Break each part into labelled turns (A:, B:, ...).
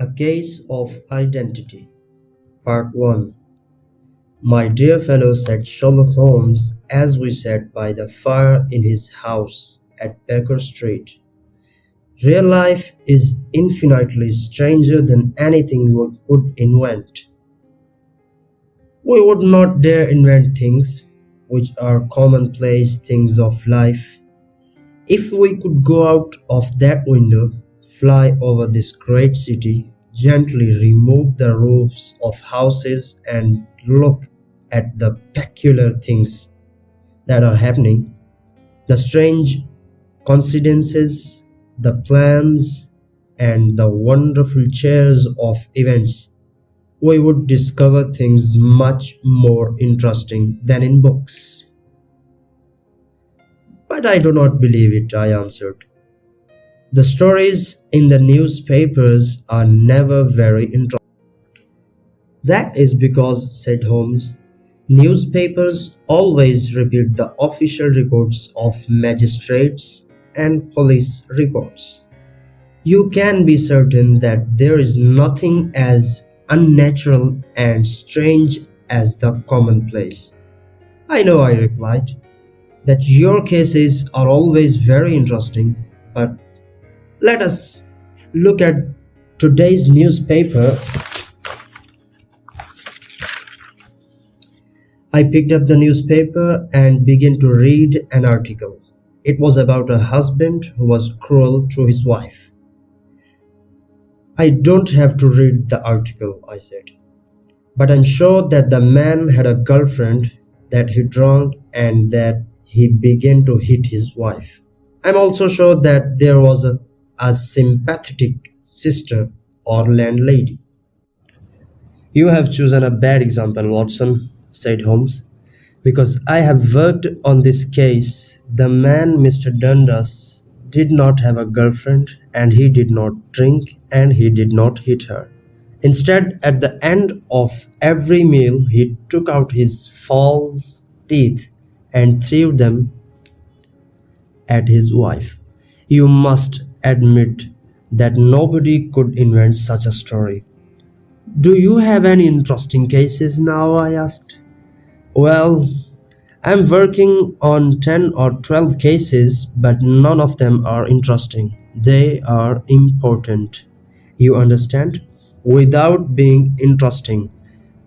A: A Case of Identity. Part 1. My dear fellow, said Sherlock Holmes as we sat by the fire in his house at Baker Street. Real life is infinitely stranger than anything we could invent. We would not dare invent things which are commonplace things of life. If we could go out of that window, fly over this great city, gently remove the roofs of houses and look at the peculiar things that are happening, the strange coincidences, the plans, and the wonderful chairs of events, we would discover things much more interesting than in books. But I do not believe it, I answered. The stories in the newspapers are never very interesting. That is because, said Holmes, newspapers always repeat the official reports of magistrates and police reports. You can be certain that there is nothing as unnatural and strange as the commonplace. I know, I replied, that your cases are always very interesting, but let us look at today's newspaper. I picked up the newspaper and began to read an article. It was about a husband who was cruel to his wife. I don't have to read the article, I said, but I'm sure that the man had a girlfriend that he drank and that he began to hit his wife. I'm also sure that there was a sympathetic sister or landlady. You have chosen a bad example, Watson, said Holmes, because I have worked on this case. The man, Mr. Dundas, did not have a girlfriend, and he did not drink, and he did not hit her. Instead, at the end of every meal, he took out his false teeth and threw them at his wife. You must admit that nobody could invent such a story. Do you have any interesting cases now? I asked. Well, I'm working on 10 or 12 cases, but none of them are interesting. They are important. You understand? Without being interesting.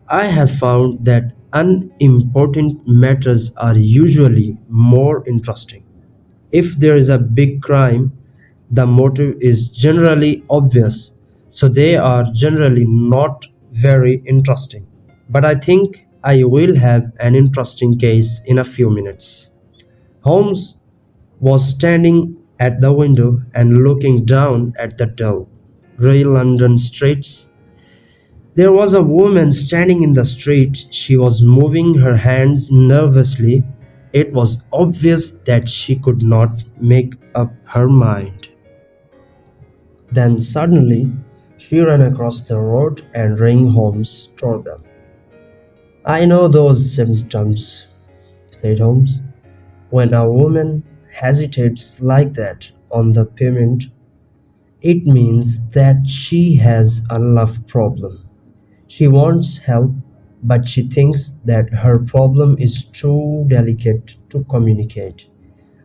A: I have found that unimportant matters are usually more interesting. If there is a big crime, the motive is generally obvious, so they are generally not very interesting. But I think I will have an interesting case in a few minutes. Holmes was standing at the window and looking down at the dull, grey London streets. There was a woman standing in the street. She was moving her hands nervously. It was obvious that she could not make up her mind. Then suddenly, she ran across the road and rang Holmes' doorbell. I know those symptoms, said Holmes. When a woman hesitates like that on the pavement, it means that she has a love problem. She wants help, but she thinks that her problem is too delicate to communicate.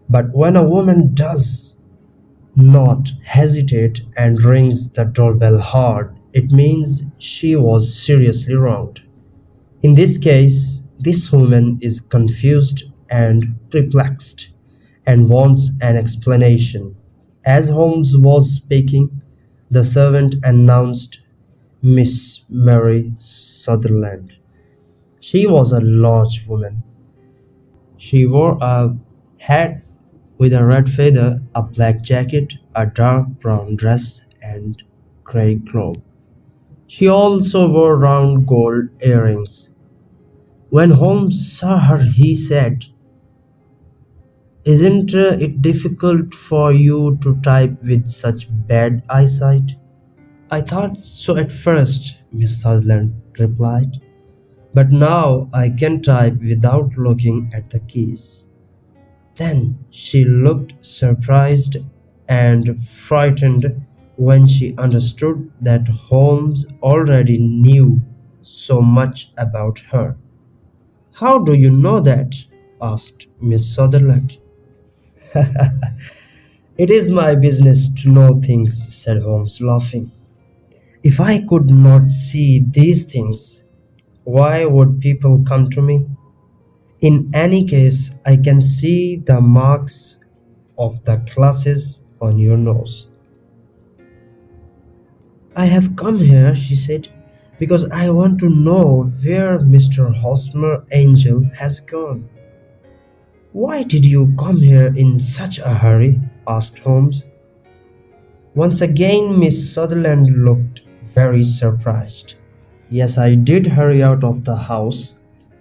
A: But when a woman does not hesitate and rings the doorbell hard, it means she was seriously wronged. In this case, this woman is confused and perplexed and wants an explanation. As Holmes was speaking, the servant announced Miss Mary Sutherland. She was a large woman. She wore a hat with a red feather, a black jacket, a dark brown dress, and grey cloak. She also wore round gold earrings. When Holmes saw her, he said, "Isn't it difficult for you to type with such bad eyesight?" "I thought so at first," Miss Sutherland replied, "but now I can type without looking at the keys." Then she looked surprised and frightened when she understood that Holmes already knew so much about her. "How do you know that?" asked Miss Sutherland. "It is my business to know things," said Holmes, laughing. "If I could not see these things, why would people come to me? In any case, I can see the marks of the glasses on your nose." "I have come here," she said, "because I want to know where Mr. Hosmer Angel has gone." "Why did you come here in such a hurry?" asked Holmes. Once again Miss Sutherland looked very surprised. "Yes, I did hurry out of the house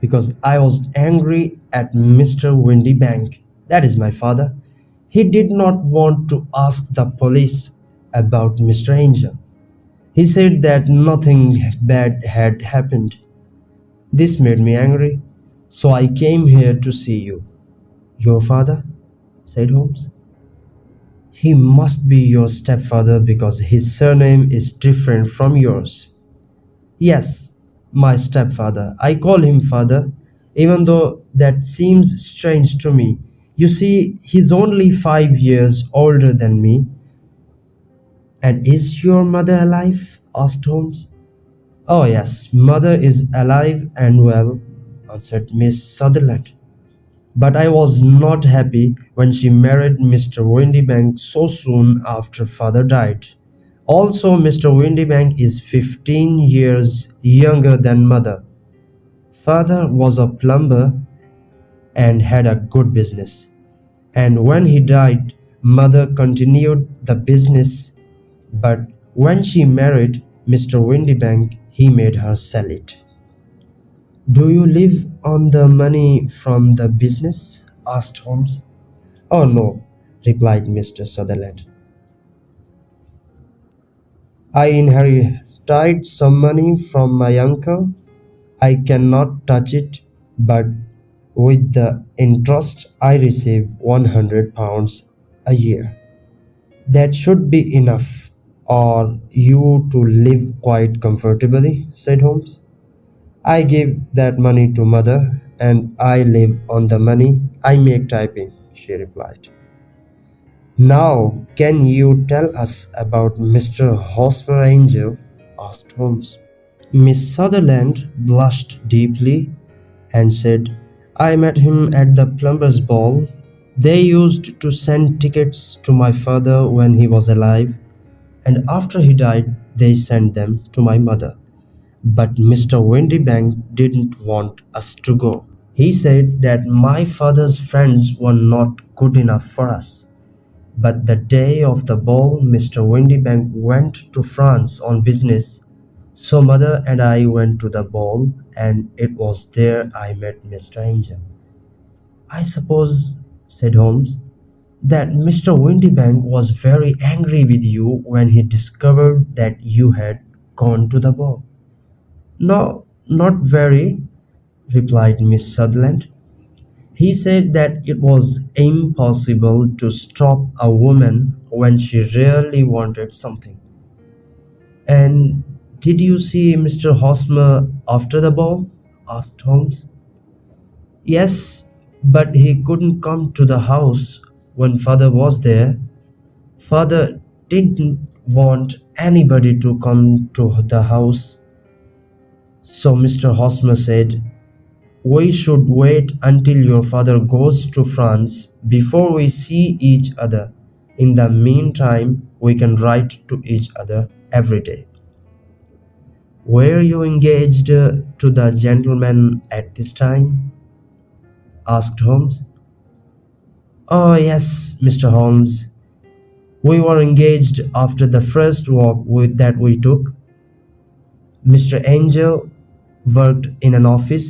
A: because I was angry at Mr. Windybank. That is my father. He did not want to ask the police about Mr. Angel. He said that nothing bad had happened. This made me angry, so I came here to see you." "Your father?" said Holmes. "He must be your stepfather because his surname is different from yours." "Yes, my stepfather. I call him father, even though that seems strange to me. You see, he's only 5 years older than me." "And is your mother alive?" asked Holmes. "Oh, yes, mother is alive and well," answered Miss Sutherland. "But I was not happy when she married Mr. Windybank so soon after father died. Also, Mr. Windybank is 15 years younger than mother. Father was a plumber and had a good business. And when he died, mother continued the business, but when she married Mr. Windybank, he made her sell it." "Do you live on the money from the business?" asked Holmes. "Oh no," replied Mr. Sutherland. "I inherited some money from my uncle. I cannot touch it, but with the interest I receive £100 a year. That should be enough for you to live quite comfortably," said Holmes. "I give that money to mother, and I live on the money I make typing," she replied. "Now, can you tell us about Mr. Hosmer Angel?" asked Holmes. Miss Sutherland blushed deeply and said, "I met him at the plumber's ball. They used to send tickets to my father when he was alive, and after he died, they sent them to my mother. But Mr. Windybank didn't want us to go. He said that my father's friends were not good enough for us. But the day of the ball, Mr. Windybank went to France on business. So mother and I went to the ball, and it was there I met Mr. Angel." "I suppose," said Holmes, "that Mr. Windybank was very angry with you when he discovered that you had gone to the ball." "No, not very," replied Miss Sutherland. "He said that it was impossible to stop a woman when she really wanted something." "And did you see Mr. Hosmer after the ball?" asked Holmes. "Yes, but he couldn't come to the house when father was there. Father didn't want anybody to come to the house, so Mr. Hosmer said, 'We should wait until your father goes to France before we see each other. In the meantime, we can write to each other every day.'" "Were you engaged to the gentleman at this time?" asked Holmes. "Oh, yes, Mr. Holmes. We were engaged after the first walk that we took. Mr. Angel worked in an office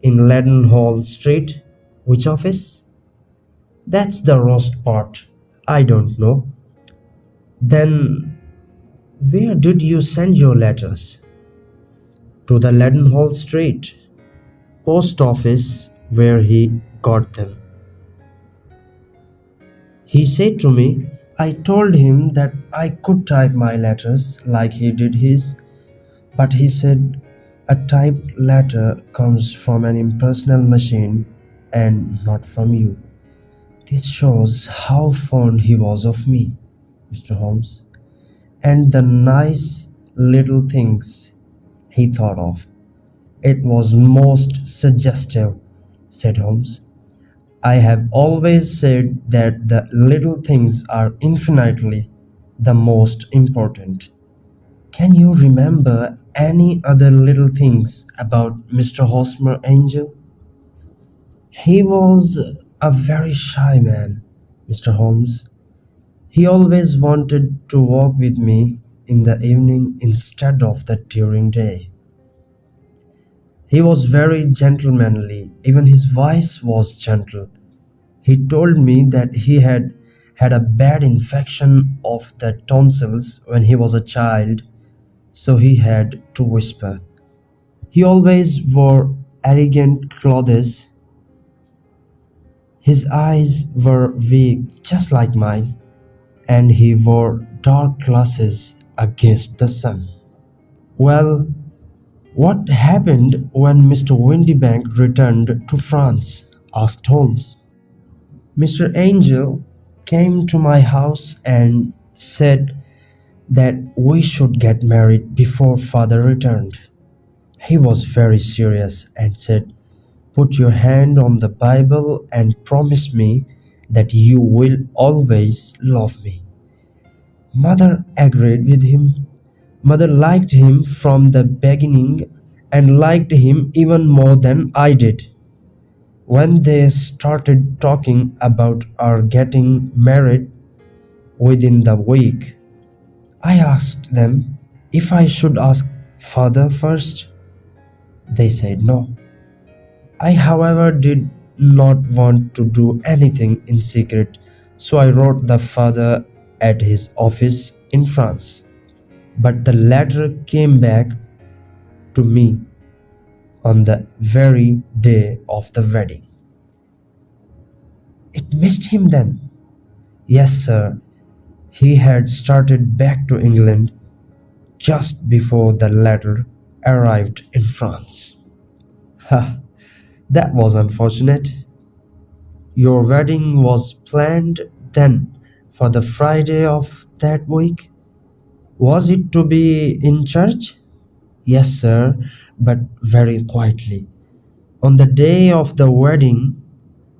A: in Leadenhall Street." "Which office?" "That's the roast part. I don't know." "Then where did you send your letters?" "To the Leadenhall Street post office, where he got them. He said to me, I told him that I could type my letters like he did his, but he said a typed letter comes from an impersonal machine and not from you. This shows how fond he was of me, Mr. Holmes, and the nice little things he thought of. It was most suggestive, said Holmes. I have always said that the little things are infinitely the most important. Can you remember any other little things about Mr. Hosmer Angel? He was a very shy man, Mr. Holmes. He always wanted to walk with me in the evening instead of the during day. He was very gentlemanly, even his voice was gentle. He told me that he had had a bad infection of the tonsils when he was a child, so he had to whisper. He always wore elegant clothes. His eyes were weak, just like mine, and he wore dark glasses against the sun. Well, what happened when Mr. Windybank returned to France? Asked Holmes. Mr. Angel came to my house and said that we should get married before father returned. He was very serious and said, "Put your hand on the Bible and promise me that you will always love me." Mother agreed with him. Mother liked him from the beginning and liked him even more than I did. When they started talking about our getting married within the week, I asked them if I should ask father first. They said no. I, however, did not want to do anything in secret, so I wrote the father at his office in France. But the letter came back to me on the very day of the wedding. It missed him then. Yes, sir. He had started back to England just before the letter arrived in France. Ha, that was unfortunate. Your wedding was planned then for the Friday of that week? Was it to be in church? Yes, sir, but very quietly. On the day of the wedding,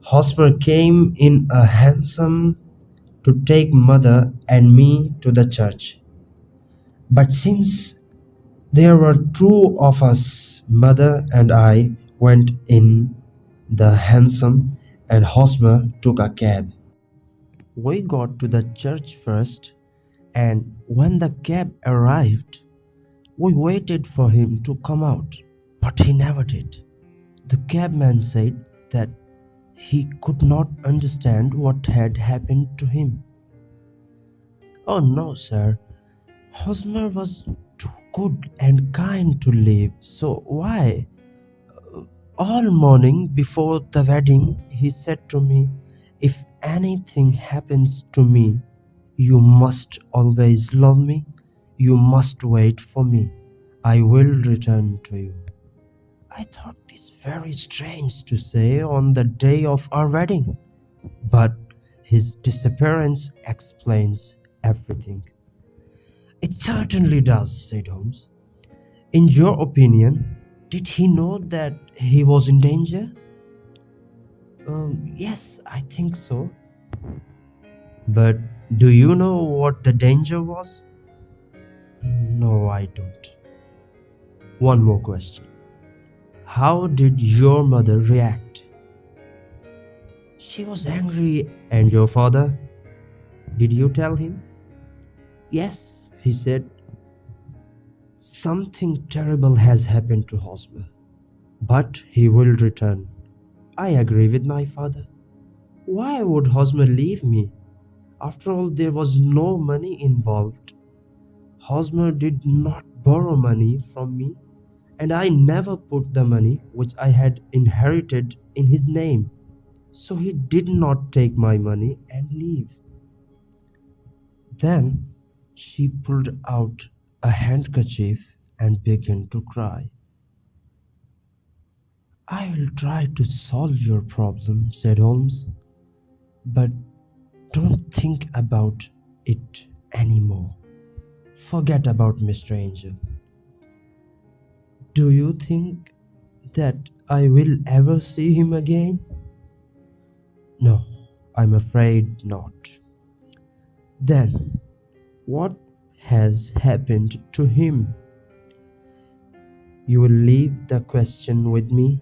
A: Hosmer came in a hansom to take mother and me to the church. But since there were two of us, mother and I went in the hansom and Hosmer took a cab. We got to the church first, and when the cab arrived, we waited for him to come out, but he never did. The cabman said that he could not understand what had happened to him. Oh no, sir. Hosmer was too good and kind to leave, so why? All morning before the wedding, he said to me, "If anything happens to me, you must always love me. You must wait for me. I will return to you." I thought this very strange to say on the day of our wedding, but his disappearance explains everything. It certainly does, said Holmes. In your opinion, did he know that he was in danger? Yes, I think so. But do you know what the danger was? No, I don't. One more question. How did your mother react? She was angry. And your father? Did you tell him? Yes, he said. Something terrible has happened to Hosmer, but he will return. I agree with my father. Why would Hosmer leave me? After all, there was no money involved. Hosmer did not borrow money from me, and I never put the money which I had inherited in his name. So he did not take my money and leave. Then she pulled out a handkerchief and began to cry. "I will try to solve your problem," said Holmes, "but don't think about it anymore. Forget about Mr. Angel." "Do you think that I will ever see him again?" "No, I'm afraid not." "Then what has happened to him?" "You will leave the question with me.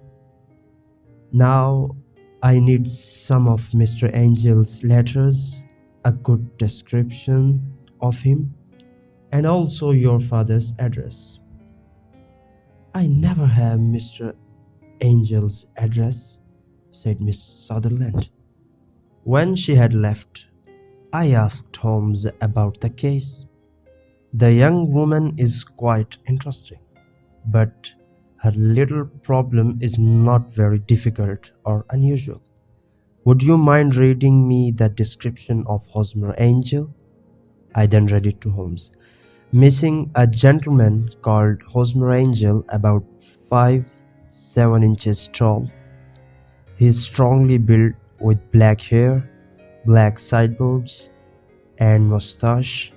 A: Now I need some of Mr. Angel's letters, a good description of him, and also your father's address." "I never have Mr. Angel's address," said Miss Sutherland. When she had left, I asked Holmes about the case. "The young woman is quite interesting, but her little problem is not very difficult or unusual. Would you mind reading me the description of Hosmer Angel?" I then read it to Holmes. "Missing a gentleman called Hosmer Angel, about 5'7" tall. He is strongly built with black hair, black sideburns, and mustache.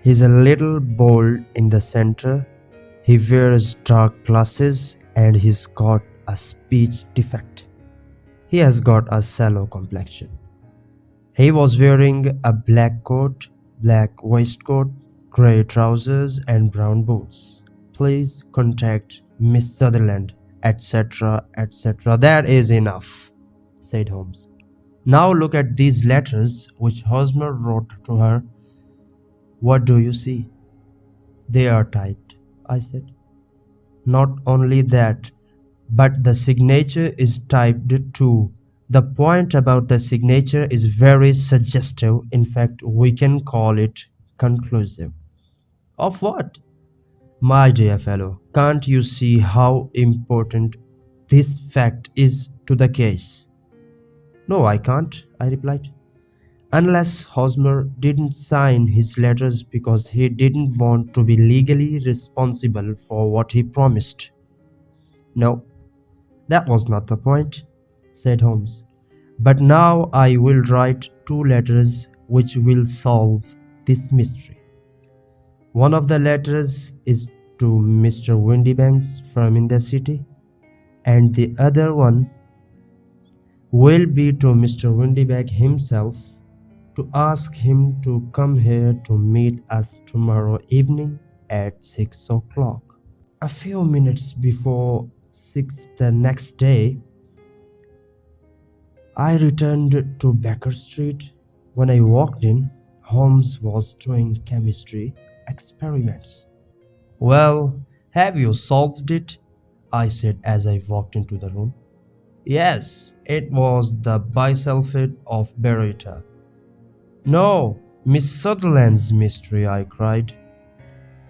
A: He's a little bald in the center. He wears dark glasses and he's got a speech defect. He has got a sallow complexion. He was wearing a black coat, black waistcoat, grey trousers and brown boots. Please contact Miss Sutherland, etc., etc." "That is enough," said Holmes. "Now look at these letters which Hosmer wrote to her. What do you see?" "They are typed," I said. "Not only that, but the signature is typed too. The point about the signature is very suggestive. In fact, we can call it conclusive." "Of what?" "My dear fellow, can't you see how important this fact is to the case?" "No, I can't," I replied. "Unless Hosmer didn't sign his letters because he didn't want to be legally responsible for what he promised." "No, that was not the point," said Holmes. "But now I will write two letters which will solve this mystery. One of the letters is to Mr. Windybank's firm in the city, and the other one will be to Mr. Windybank himself, to ask him to come here to meet us tomorrow evening at 6 o'clock." A few minutes before 6 the next day, I returned to Baker Street. When I walked in, Holmes was doing chemistry experiments. "Well, have you solved it?" I said as I walked into the room. "Yes, it was the bisulfate of baryta." "No, Miss Sutherland's mystery," I cried.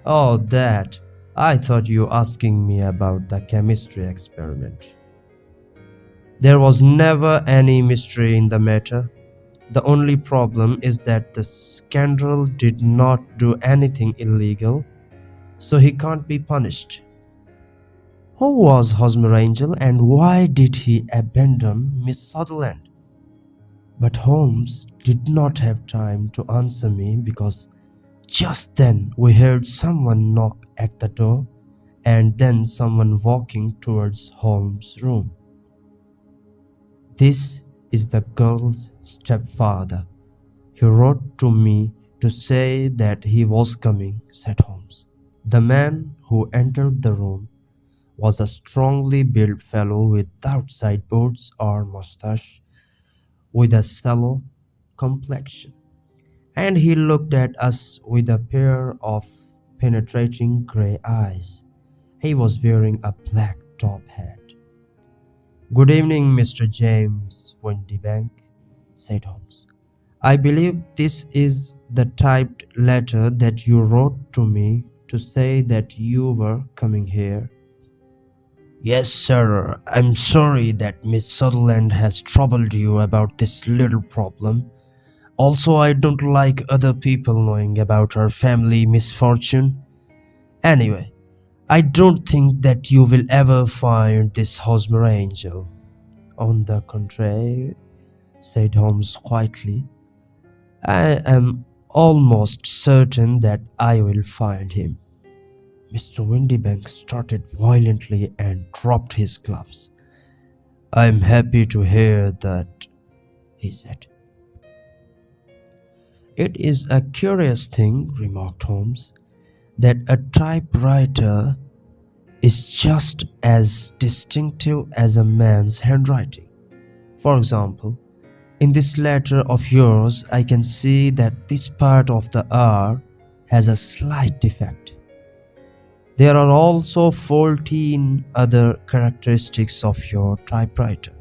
A: "Oh, that. I thought you asking me about the chemistry experiment." "There was never any mystery in the matter. The only problem is that the scoundrel did not do anything illegal, so he can't be punished." Who was Hosmer Angel and why did he abandon Miss Sutherland? But Holmes did not have time to answer me because just then we heard someone knock at the door and then someone walking towards Holmes' room. "This is the girl's stepfather. He wrote to me to say that he was coming," said Holmes. The man who entered the room was a strongly built fellow without sideburns or mustache, with a sallow complexion, and he looked at us with a pair of penetrating grey eyes. He was wearing a black top hat. "Good evening, Mr. James Windybank," said Holmes. "I believe this is the typed letter that you wrote to me to say that you were coming here." "Yes, sir. I'm sorry that Miss Sutherland has troubled you about this little problem.
B: Also, I don't like other people knowing about our family misfortune. Anyway, I don't think that you will ever find this Hosmer angel. On the contrary, said Holmes quietly, I am almost certain that I will find him. Mr. Windybank started violently and dropped his gloves. I am happy to hear that, he said. It is a curious thing, remarked Holmes, that a typewriter is just as distinctive as a man's handwriting. For example, in this letter of yours, I can see that this part of the R has a slight defect. There are also 14 other characteristics of your typewriter.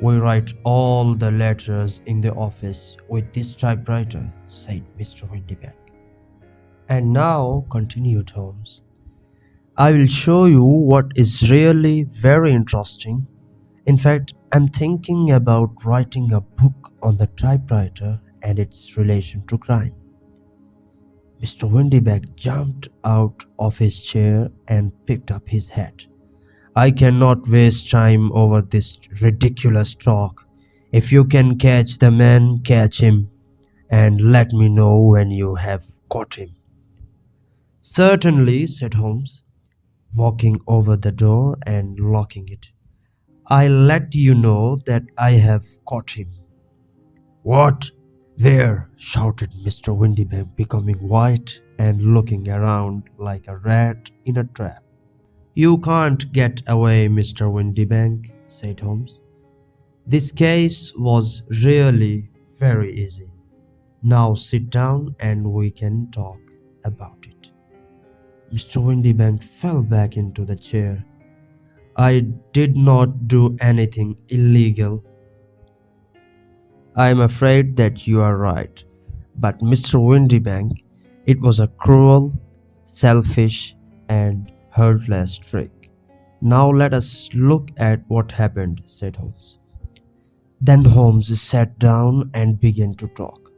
B: We write all the letters in the office with this typewriter, said Mr. Windybank. And now, continued Holmes, I will show you what is really very interesting. In fact, I'm thinking about writing a book on the typewriter and its relation to crime. Mr. Windybank jumped out of his chair and picked up his hat. I cannot waste time over this ridiculous talk. If you can catch the man, catch him, and let me know when you have caught him. Certainly, said Holmes, walking over the door and locking it. I'll let you know that I have caught him. What? Where? Shouted Mr. Windybank, becoming white and looking around like a rat in a trap. You can't get away, Mr. Windybank, said Holmes. This case was really very easy. Now sit down and we can talk about it. Mr. Windybank fell back into the chair. I did not do anything illegal. I am afraid that you are right. But Mr. Windybank, it was a cruel, selfish, and heartless trick. Now let us look at what happened, said Holmes. Then Holmes sat down and began to talk.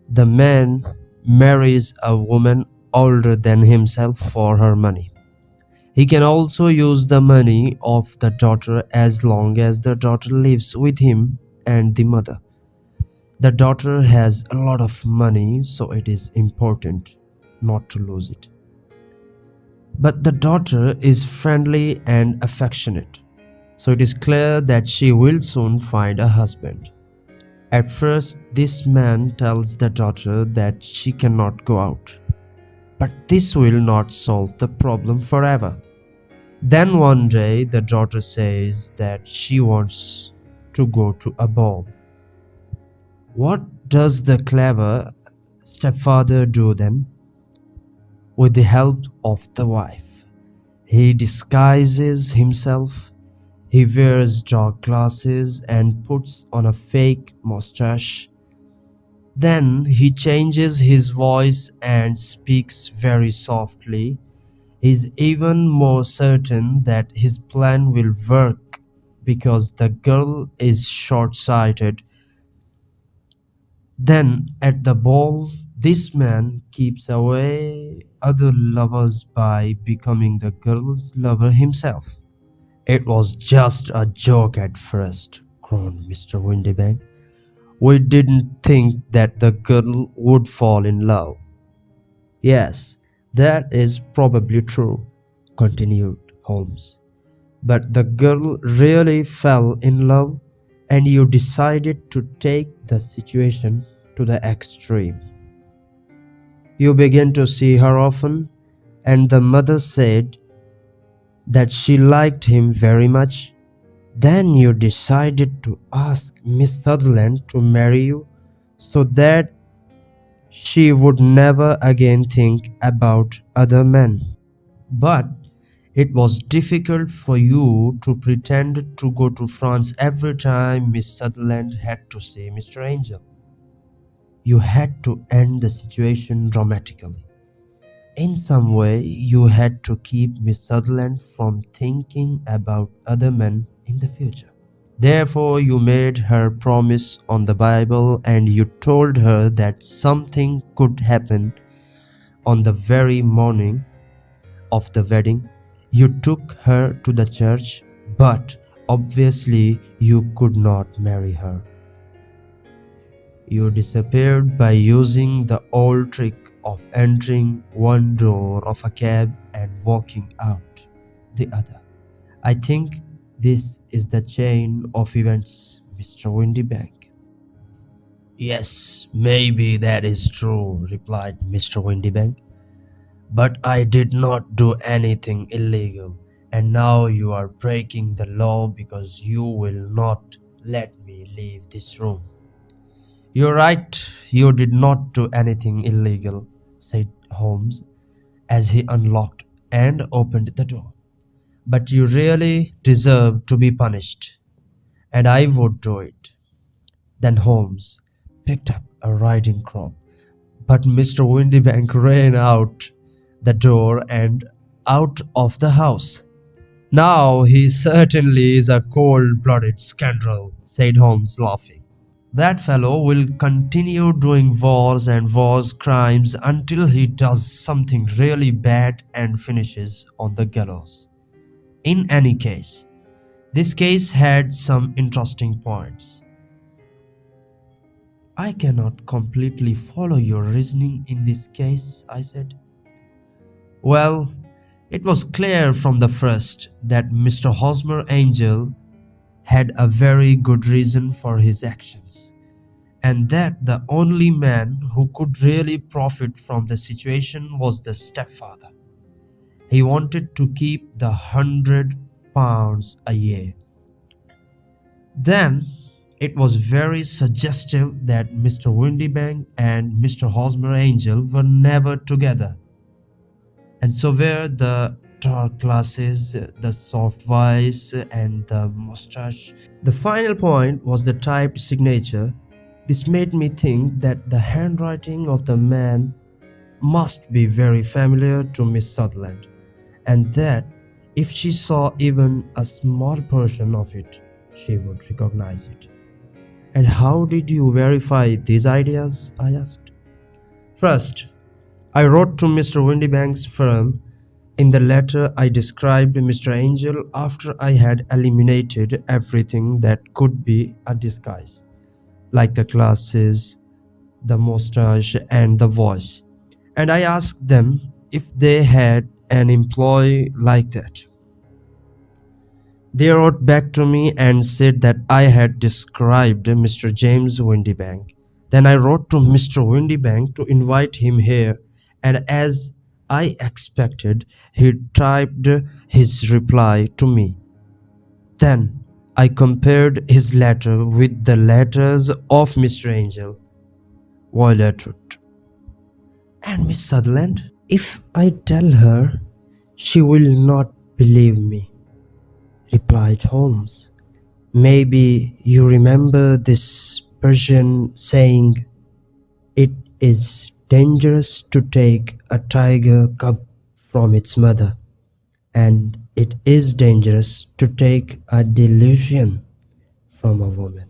B: The man marries a woman older than himself for her money. He can also use the money of the daughter as long as the daughter lives with him and the mother. The daughter has a lot of money, so it is important not to lose it. But the daughter is friendly and affectionate, so it is clear that she will soon find a husband. At first, this man tells the daughter that she cannot go out. But this will not solve the problem forever. Then one day, the daughter says that she wants to go to a ball. What does the clever stepfather do then? With the help of the wife, he disguises himself. He wears dark glasses and puts on a fake mustache. Then he changes his voice and speaks very softly. He is even more certain that his plan will work because the girl is short-sighted. Then at the ball, this man keeps away other lovers by becoming the girl's lover himself. It was just a joke at first, groaned Mr. Windybank. We didn't think that the girl would fall in love. Yes, that is probably true, continued Holmes. But the girl really fell in love, and you decided to take the situation to the extreme. You began to see her often, and the mother said that she liked him very much. Then you decided to ask Miss Sutherland to marry you so that she would never again think about other men. But it was difficult for you to pretend to go to France every time Miss Sutherland had to see Mr. Angel. You had to end the situation dramatically. In some way, you had to keep Miss Sutherland from thinking about other men in the future. Therefore, you made her promise on the Bible and you told her that something could happen on the very morning of the wedding. You took her to the church, but obviously you could not marry her. You disappeared by using the old trick of entering one door of a cab and walking out the other. I think this is the chain of events, Mr. Windybank. Yes, maybe that is true, replied Mr. Windybank. But I did not do anything illegal, and now you are breaking the law because you will not let me leave this room. You're right, you did not do anything illegal, said Holmes as he unlocked and opened the door. But you really deserve to be punished, and I would do it. Then Holmes picked up a riding crop, but Mr. Windybank ran out the door and out of the house. Now he certainly is a cold-blooded scoundrel, said Holmes, laughing. That fellow will continue doing wars and wars crimes until he does something really bad and finishes on the gallows. In any case, this case had some interesting points. I cannot completely follow your reasoning in this case, I said. Well, it was clear from the first that Mr. Hosmer Angel had a very good reason for his actions, and that the only man who could really profit from the situation was the stepfather. He wanted to keep the £100 a year. Then it was very suggestive that Mr. Windybank and Mr. Hosmer Angel were never together. And so were the dark glasses, the soft voice, and the mustache. The final point was the typed signature. This made me think that the handwriting of the man must be very familiar to Miss Sutherland, and that if she saw even a small portion of it, she would recognize it. And how did you verify these ideas? I asked. First, I wrote to Mr. Windybank's firm. In the letter, I described Mr. Angel after I had eliminated everything that could be a disguise, like the glasses, the mustache, and the voice. And I asked them if they had an employee like that. They wrote back to me and said that I had described Mr. James Windybank. Then I wrote to Mr. Windybank to invite him here, and as I expected, he typed his reply to me. Then I compared his letter with the letters of Mr. Angel. Voila tout. And Miss Sutherland? If I tell her, she will not believe me, replied Holmes. Maybe you remember this Persian saying, "It is dangerous to take a tiger cub from its mother, and it is dangerous to take a delusion from a woman."